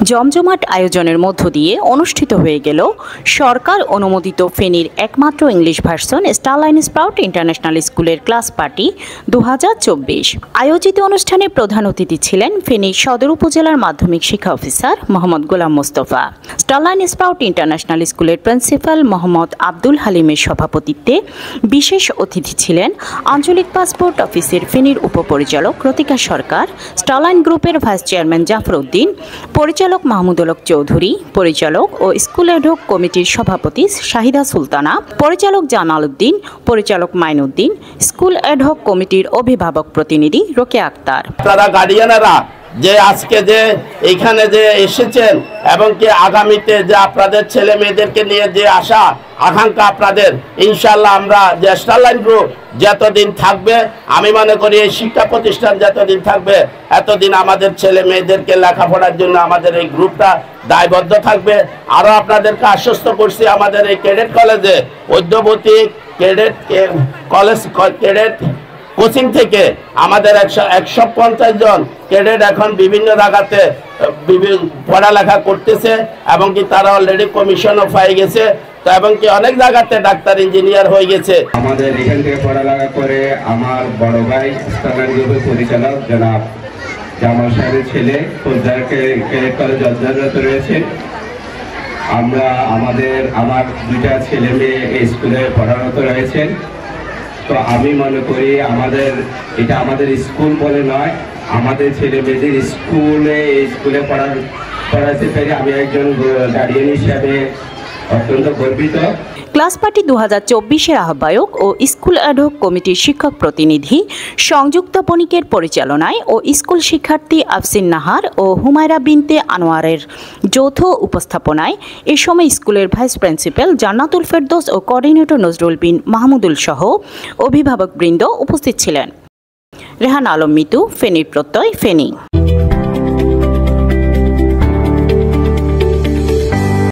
জমজমাট আয়োজনের মধ্য দিয়ে অনুষ্ঠিত হয়ে গেল সরকার অনুমোদিত ফেনীর একমাত্র English version Starline sprout international স্কুলের ক্লাস পার্টি 2024। আয়োজিত অনুষ্ঠানে প্রধান অতিথি ছিলেন ফেনী সদর উপজেলার মাধ্যমিক শিক্ষা officer Mohammad Golam Mostafa. Starline sprout international স্কুলের প্রিন্সিপাল মোহাম্মদ আব্দুল হালিমের সভাপতিত্বে বিশেষ অতিথি ছিলেন আঞ্চলিক পাসপোর্ট অফিসের ফেনীর উপপরিচালক রতিকা সরকার, স্টারলাইন গ্রুপের ভাইস চেয়ারম্যান জাফর উদ্দিন, পরিচালক মাহমুদুল হক চৌধুরী, পরিচালক ও স্কুল অ্যাডহক কমিটির সভাপতি শাহিদা সুলতানা, পরিচালক জানাল উদ্দিন, পরিচালক মাইনুদ্দিন, স্কুল অ্যাডহক কমিটির অভিভাবক প্রতিনিধি রোকেয়া আক্তার। তারা গার্ডিয়ানেরা যে আজকে যে এইখানে যে এসেছেন এবং কি আগামীতে যে আপনাদের ছেলে মেয়েদেরকে নিয়ে যে আশা আকাঙ্ক্ষা আপনাদের, ইনশাল্লাহ আমরা যে স্টারলাইন গ্রুপ যতদিন থাকবে, আমি মনে করি এই শিক্ষা প্রতিষ্ঠান যতদিন থাকবে এতদিন আমাদের ছেলে মেয়েদেরকে লেখাপড়ার জন্য আমাদের এই গ্রুপটা দায়বদ্ধ থাকবে। আরও আপনাদেরকে আশ্বস্ত করছি, আমাদের এই ক্যাডেট কলেজে Baidyabati cadet college cadet coaching থেকে আমাদের 150 জন ক্যাডেট এখন বিভিন্ন জায়গাতে পড়ালেখা করতেছে এবং কি তারা অলরেডি কমিশনও পাই গেছে, তো এবং কি অনেক জায়গাতে ডাক্তার ইঞ্জিনিয়ার হয়ে গেছে। আমাদের এখান থেকে পড়ালেখা করে আমার বড় ভাই স্টারলাইন গ্রুপের পরিচালক জনাব জামাল সাহেবের ছেলে ক্যাডেট কলেজ অধ্যয়নরত রয়েছে। আমার দুইটা ছেলে মেয়ে এই স্কুলে পড়ারত রয়েছেন। তো আমি মনে করি এটা আমাদের স্কুল বলে নয়, আমাদের ছেলে মেয়েদের স্কুলে পড়াতে পেরে আমি একজন গার্ডিয়ান হিসাবে অত্যন্ত গর্বিত। ক্লাস পার্টি 2024-এর আহ্বায়ক ও স্কুল অ্যাডহক কমিটির শিক্ষক প্রতিনিধি সংযুক্ত বণিকের পরিচালনায় ও স্কুল শিক্ষার্থী আফসিন নাহার ও হুমায়রা বিনতে আনোয়ারের যৌথ উপস্থাপনায় এ সময় স্কুলের ভাইস প্রিন্সিপাল জান্নাতুল ফেরদৌস ও কোঅর্ডিনেটর নজরুল বিন মাহমুদুল সহ অভিভাবকবৃন্দ উপস্থিত ছিলেন। রেহান আলম মিতু, ফেনীর প্রত্যয়, ফেনী।